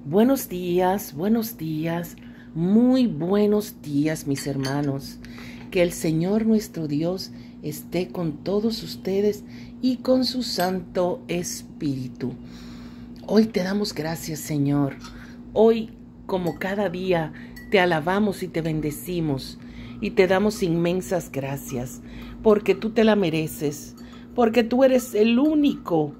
buenos días, muy buenos días, mis hermanos. Que el Señor nuestro Dios esté con todos ustedes y con su Santo Espíritu. Hoy te damos gracias, Señor. Hoy, como cada día, te alabamos y te bendecimos y te damos inmensas gracias, porque tú te la mereces, porque tú eres el único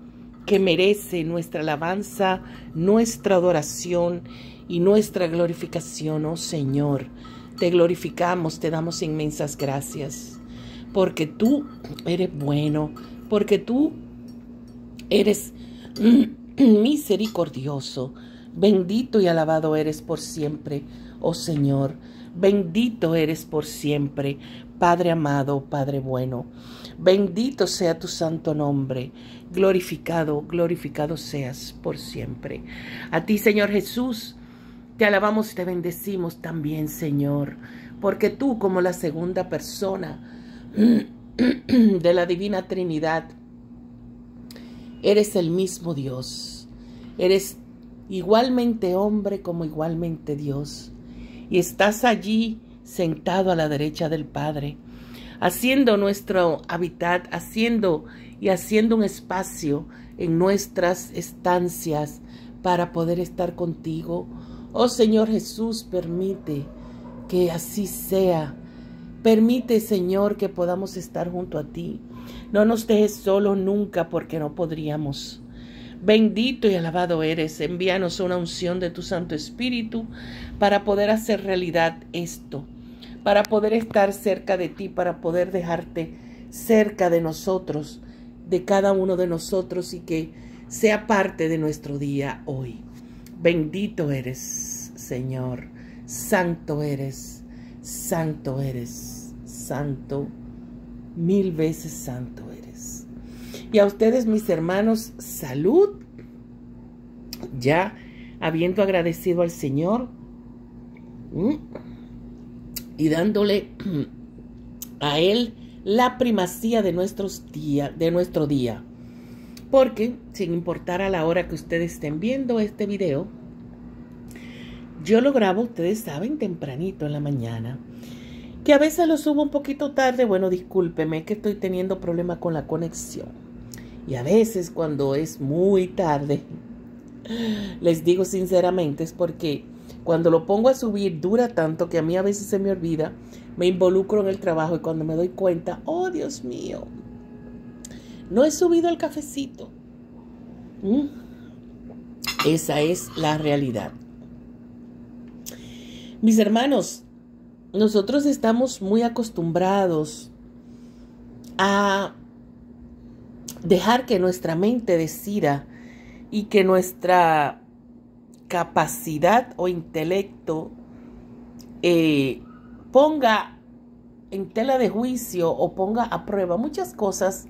que merece nuestra alabanza, nuestra adoración y nuestra glorificación, oh Señor. Te glorificamos, te damos inmensas gracias, porque tú eres bueno, porque tú eres misericordioso. Bendito y alabado eres por siempre, oh Señor. Bendito eres por siempre, Padre amado, Padre bueno. Bendito sea tu santo nombre. Glorificado seas por siempre. A ti, Señor Jesús, te alabamos y te bendecimos también, Señor, porque tú, como la segunda persona de la Divina Trinidad, eres el mismo Dios. Eres igualmente hombre como igualmente Dios. Y estás allí sentado a la derecha del Padre, haciendo nuestro hábitat, haciendo un espacio en nuestras estancias para poder estar contigo. Oh Señor Jesús, permite que así sea. Permite, Señor, que podamos estar junto a ti. No nos dejes solos nunca, porque no podríamos. Bendito y alabado eres. Envíanos una unción de tu Santo Espíritu para poder hacer realidad esto, para poder estar cerca de ti, para poder dejarte cerca de nosotros, de cada uno de nosotros, y que sea parte de nuestro día hoy. Bendito eres, Señor. Santo eres, santo eres, santo, mil veces santo eres. Y a ustedes, mis hermanos, salud. Ya habiendo agradecido al Señor y dándole a Él la primacía de nuestro día. Porque, sin importar a la hora que ustedes estén viendo este video, yo lo grabo, ustedes saben, tempranito en la mañana. Que a veces lo subo un poquito tarde, bueno, discúlpeme que estoy teniendo problemas con la conexión. Y a veces cuando es muy tarde, les digo sinceramente, es porque cuando lo pongo a subir dura tanto que a mí a veces se me olvida, me involucro en el trabajo y cuando me doy cuenta, oh Dios mío, no he subido el cafecito. Esa es la realidad. Mis hermanos, nosotros estamos muy acostumbrados a dejar que nuestra mente decida y que nuestra capacidad o intelecto ponga en tela de juicio o ponga a prueba muchas cosas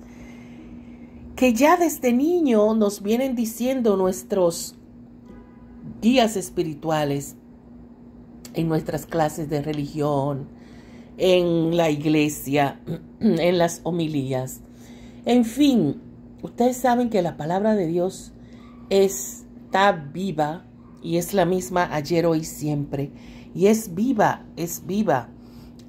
que ya desde niño nos vienen diciendo nuestros guías espirituales en nuestras clases de religión, en la iglesia, en las homilías. En fin, ustedes saben que la palabra de Dios está viva y es la misma ayer, hoy, siempre. Y es viva, es viva.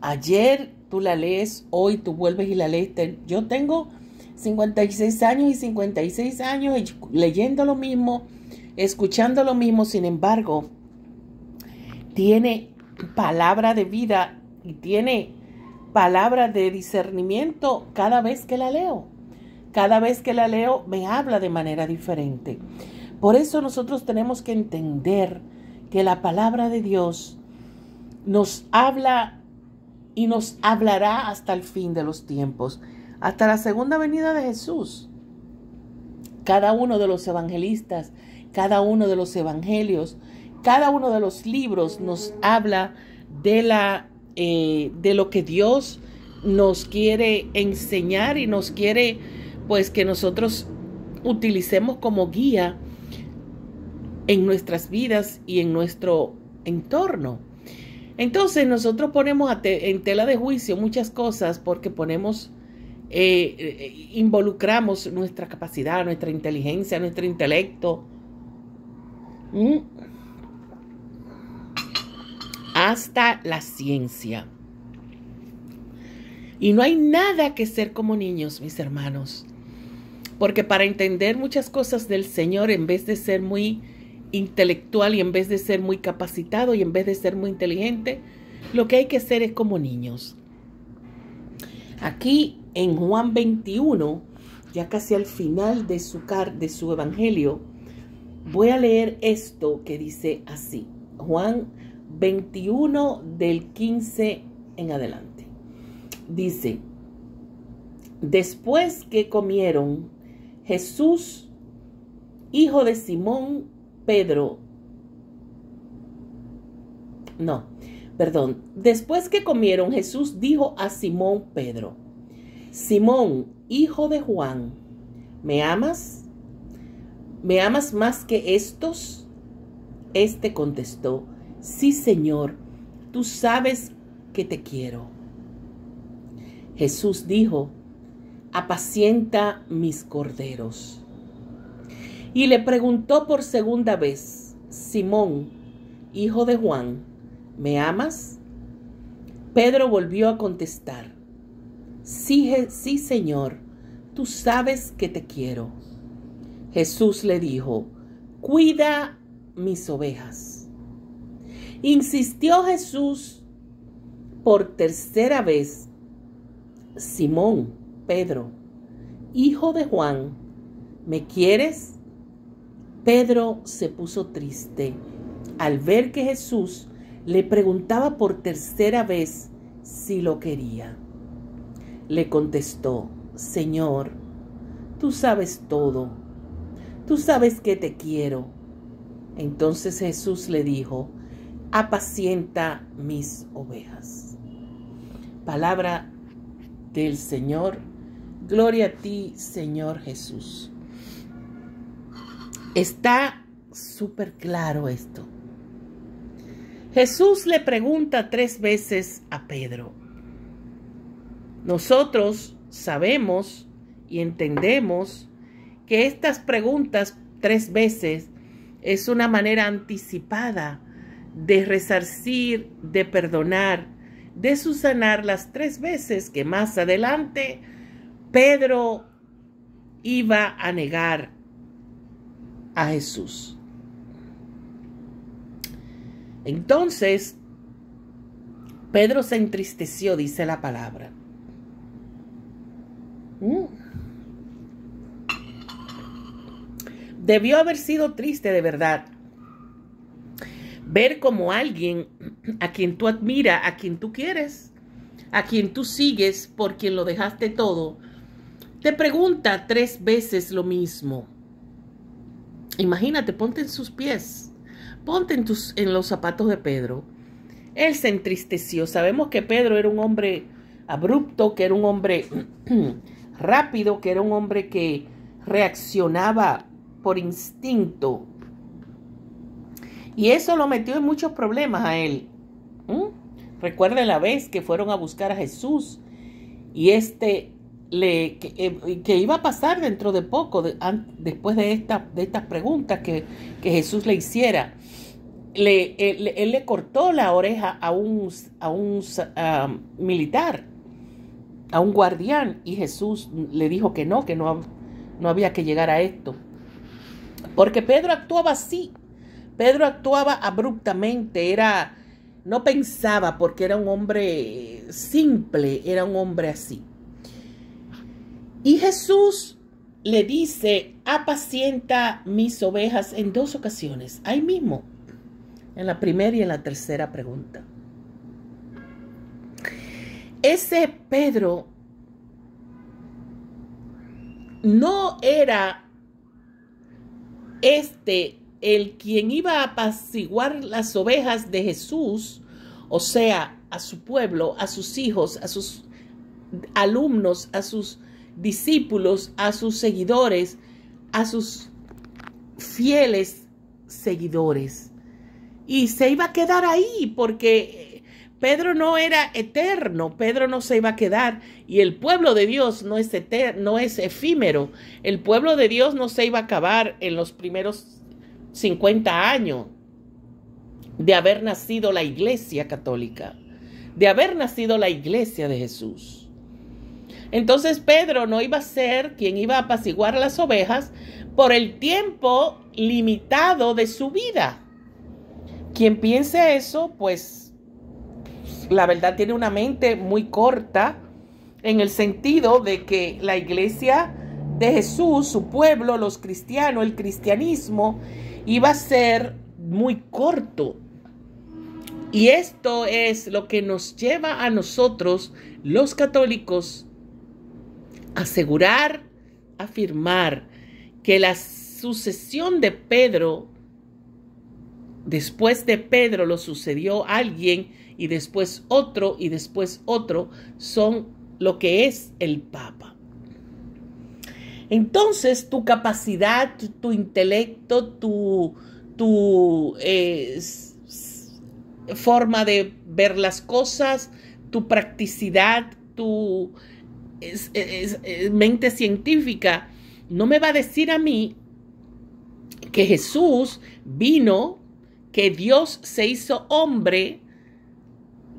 Ayer tú la lees, hoy tú vuelves y la lees. Yo tengo 56 años y 56 años leyendo lo mismo, escuchando lo mismo. Sin embargo, tiene palabra de vida y tiene palabra de discernimiento cada vez que la leo. Cada vez que la leo me habla de manera diferente. Por eso nosotros tenemos que entender que la palabra de Dios nos habla y nos hablará hasta el fin de los tiempos, hasta la segunda venida de Jesús. Cada uno de los evangelistas, cada uno de los evangelios, cada uno de los libros nos habla de lo que Dios nos quiere enseñar y nos quiere, pues, que nosotros utilicemos como guía en nuestras vidas y en nuestro entorno. Entonces nosotros ponemos en tela de juicio muchas cosas porque involucramos nuestra capacidad, nuestra inteligencia, nuestro intelecto hasta la ciencia. Y no hay nada que ser como niños, mis hermanos. Porque para entender muchas cosas del Señor, en vez de ser muy intelectual y en vez de ser muy capacitado y en vez de ser muy inteligente, lo que hay que hacer es como niños. Aquí en Juan 21, ya casi al final de su evangelio, voy a leer esto que dice así. Juan 21 del 15 en adelante. Dice: después que comieron, Jesús, hijo de Simón, Después que comieron, Jesús dijo a Simón Pedro: Simón, hijo de Juan, ¿me amas? ¿Me amas más que estos? Este contestó: sí, Señor, tú sabes que te quiero. Jesús dijo: apacienta mis corderos. Y le preguntó por segunda vez: Simón, hijo de Juan, ¿me amas? Pedro volvió a contestar: sí, Señor, tú sabes que te quiero. Jesús le dijo: cuida mis ovejas. Insistió Jesús por tercera vez: Simón, Pedro, hijo de Juan, ¿me quieres? Pedro se puso triste al ver que Jesús le preguntaba por tercera vez si lo quería. Le contestó: Señor, tú sabes todo. Tú sabes que te quiero. Entonces Jesús le dijo: apacienta mis ovejas. Palabra del Señor. Gloria a ti, Señor Jesús. Está súper claro esto. Jesús le pregunta 3 veces a Pedro. Nosotros sabemos y entendemos que estas preguntas 3 veces es una manera anticipada de resarcir, de perdonar, de subsanar las 3 veces que más adelante Pedro iba a negar a Jesús. Entonces, Pedro se entristeció, dice la palabra. Debió haber sido triste de verdad. Ver como alguien a quien tú admiras, a quien tú quieres, a quien tú sigues, por quien lo dejaste todo, te pregunta 3 veces lo mismo. Imagínate, ponte en sus pies, ponte en los zapatos de Pedro. Él se entristeció. Sabemos que Pedro era un hombre abrupto, que era un hombre rápido, que era un hombre que reaccionaba por instinto. Y eso lo metió en muchos problemas a él. Recuerden la vez que fueron a buscar a Jesús y que iba a pasar dentro de poco, después de estas preguntas que Jesús le hiciera. Él le cortó la oreja a un militar, a un guardián, y Jesús le dijo que no había que llegar a esto. Porque Pedro actuaba así. Pedro actuaba abruptamente, no pensaba, porque era un hombre simple, era un hombre así. Y Jesús le dice: apacienta mis ovejas, en 2 ocasiones, ahí mismo, en la primera y en la tercera pregunta. Ese Pedro no era el quien iba a apaciguar las ovejas de Jesús, o sea, a su pueblo, a sus hijos, a sus alumnos, a sus discípulos, a sus seguidores, a sus fieles seguidores. Y se iba a quedar ahí porque Pedro no era eterno, Pedro no se iba a quedar, y el pueblo de Dios no es eterno, no es efímero. El pueblo de Dios no se iba a acabar en los primeros 50 años. de haber nacido la Iglesia católica, de haber nacido la Iglesia de Jesús. Entonces Pedro no iba a ser quien iba a apaciguar a las ovejas por el tiempo limitado de su vida. Quien piense eso, pues la verdad tiene una mente muy corta, en el sentido de que la Iglesia de Jesús, su pueblo, los cristianos, el cristianismo, iba a ser muy corto. Y esto es lo que nos lleva a nosotros, los católicos, a asegurar, afirmar que la sucesión de Pedro, después de Pedro lo sucedió alguien, y después otro, y después otro, son lo que es el Papa. Entonces, tu capacidad, tu intelecto, tu forma de ver las cosas, tu practicidad, tu mente científica, no me va a decir a mí que Jesús vino, que Dios se hizo hombre,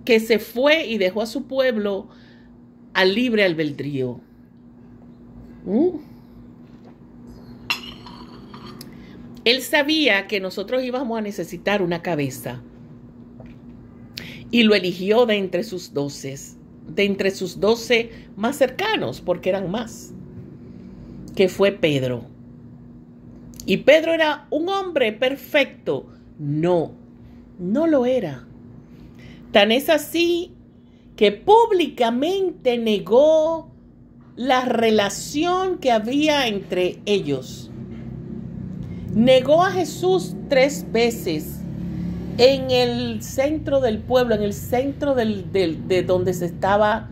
que se fue y dejó a su pueblo al libre albedrío. Él sabía que nosotros íbamos a necesitar una cabeza y lo eligió de entre sus 12 más cercanos, porque eran más, que fue Pedro. ¿Y Pedro era un hombre perfecto? No, no lo era. Tan es así que públicamente negó la relación que había entre ellos. Negó a Jesús 3 veces en el centro del pueblo, en el centro de donde se estaba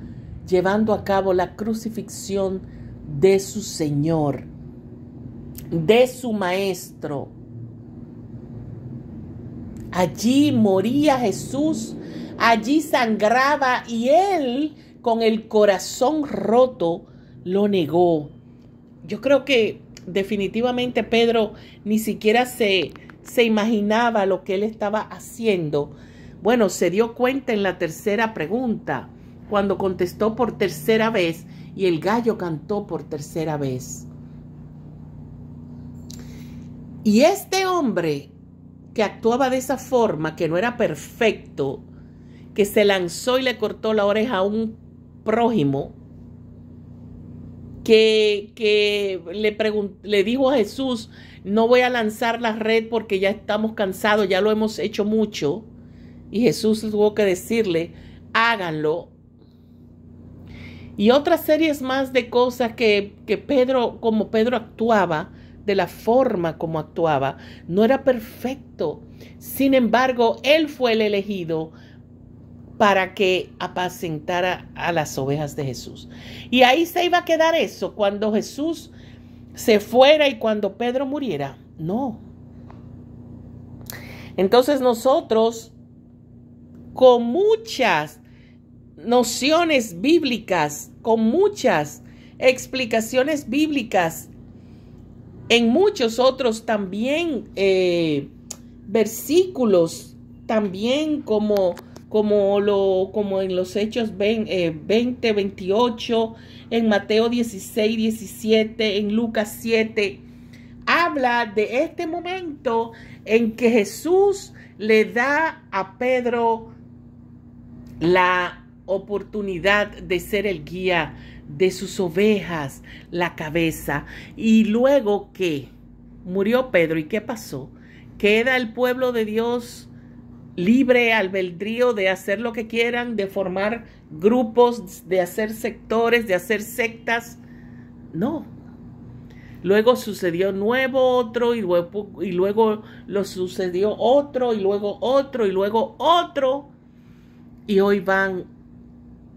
llevando a cabo la crucifixión de su Señor, de su Maestro. Allí moría Jesús, allí sangraba, y él, con el corazón roto, lo negó. Yo creo que definitivamente Pedro ni siquiera se imaginaba lo que él estaba haciendo. Bueno, se dio cuenta en la tercera pregunta, cuando contestó por tercera vez y el gallo cantó por tercera vez. Y este hombre que actuaba de esa forma, que no era perfecto, que se lanzó y le cortó la oreja a un prójimo, que le dijo a Jesús: no voy a lanzar la red porque ya estamos cansados, ya lo hemos hecho mucho. Y Jesús tuvo que decirle: háganlo. Y otras series más de cosas que Pedro, como Pedro actuaba, de la forma como actuaba, no era perfecto. Sin embargo, él fue el elegido para que apacentara a las ovejas de Jesús. Y ahí se iba a quedar eso, cuando Jesús se fuera y cuando Pedro muriera. No. Entonces nosotros, con muchas nociones bíblicas, con muchas explicaciones bíblicas, en muchos otros también versículos, también como en los Hechos 20, 28, en Mateo 16, 17, en Lucas 7, habla de este momento en que Jesús le da a Pedro la oportunidad de ser el guía de sus ovejas, la cabeza. Y luego que murió Pedro, ¿y qué pasó? Queda el pueblo de Dios libre albedrío de hacer lo que quieran, de formar grupos, de hacer sectores, de hacer sectas. No. Luego sucedió otro, y luego lo sucedió otro, y luego otro, y luego otro. Y hoy van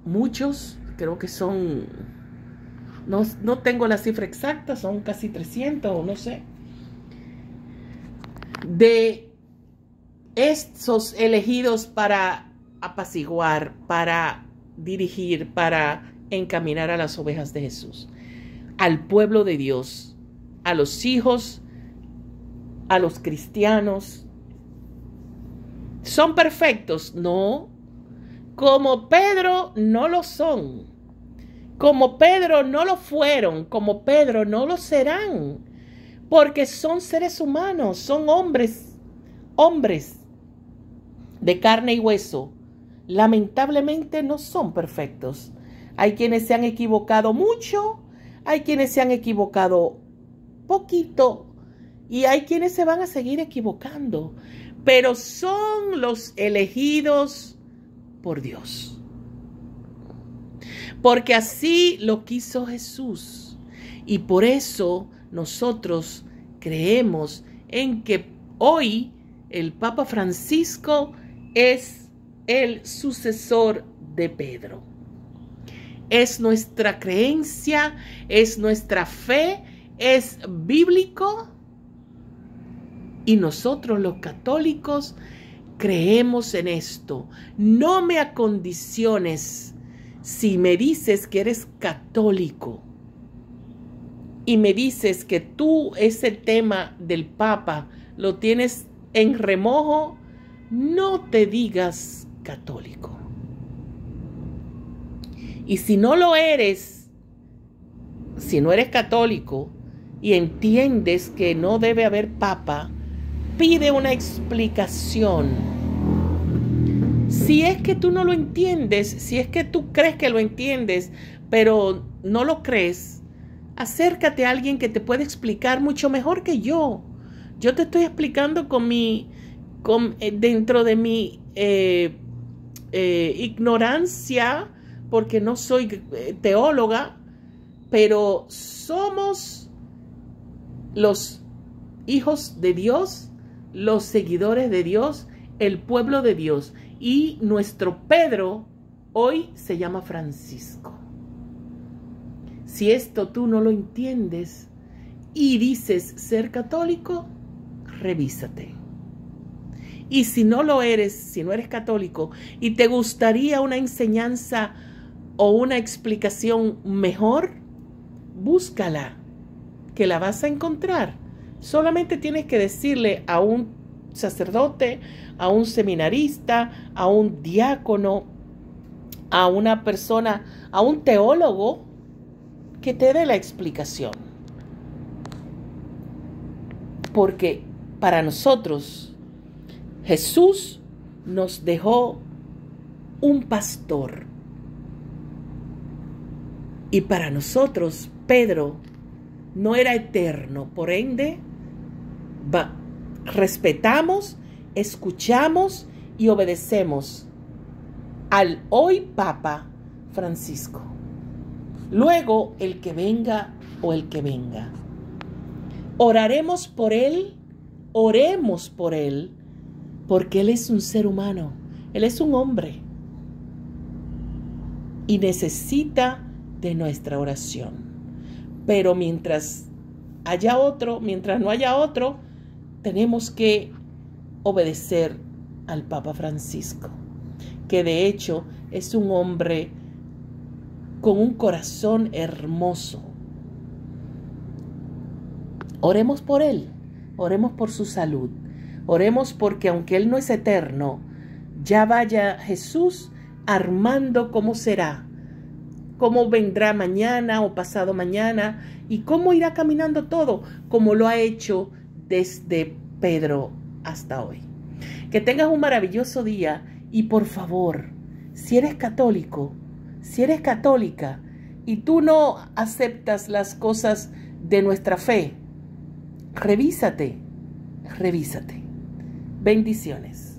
muchos, creo que son, no tengo la cifra exacta, son casi 300 o no sé, de estos elegidos para apaciguar, para dirigir, para encaminar a las ovejas de Jesús, al pueblo de Dios, a los hijos, a los cristianos. ¿Son perfectos? No. Como Pedro no lo son. Como Pedro no lo fueron. Como Pedro no lo serán. Porque son seres humanos, son hombres de carne y hueso. Lamentablemente no son perfectos. Hay quienes se han equivocado mucho, hay quienes se han equivocado poquito y hay quienes se van a seguir equivocando. Pero son los elegidos por Dios. Porque así lo quiso Jesús. Y por eso nosotros creemos en que hoy el Papa Francisco es el sucesor de Pedro. Es nuestra creencia, es nuestra fe, es bíblico. Y nosotros los católicos creemos en esto. No me acondiciones si me dices que eres católico y me dices que tú ese tema del Papa lo tienes en remojo, no te digas católico. Y si no lo eres, si no eres católico y entiendes que no debe haber Papa, pide una explicación. Si es que tú no lo entiendes, si es que tú crees que lo entiendes, pero no lo crees, acércate a alguien que te pueda explicar mucho mejor que yo. Yo te estoy explicando dentro de mi ignorancia, porque no soy teóloga, pero somos los hijos de Dios, los seguidores de Dios, el pueblo de Dios. Y nuestro Pedro hoy se llama Francisco. Si esto tú no lo entiendes y dices ser católico, revísate. Y si no lo eres, si no eres católico y te gustaría una enseñanza o una explicación mejor, búscala, que la vas a encontrar. Solamente tienes que decirle a un sacerdote, a un seminarista, a un diácono, a una persona, a un teólogo, que te dé la explicación. Porque para nosotros, Jesús nos dejó un pastor. Y para nosotros, Pedro no era eterno. Por ende, respetamos, escuchamos y obedecemos al hoy Papa Francisco. Luego, el que venga o el que venga. Oraremos por él, oremos por él, porque él es un ser humano, él es un hombre y necesita de nuestra oración. Pero mientras no haya otro, tenemos que obedecer al Papa Francisco, que de hecho es un hombre con un corazón hermoso. Oremos por él, oremos por su salud, oremos porque aunque él no es eterno, ya vaya Jesús armando cómo será, cómo vendrá mañana o pasado mañana y cómo irá caminando todo, como lo ha hecho desde Pedro hasta hoy. Que tengas un maravilloso día y por favor, si eres católico, si eres católica y tú no aceptas las cosas de nuestra fe, revísate. Bendiciones.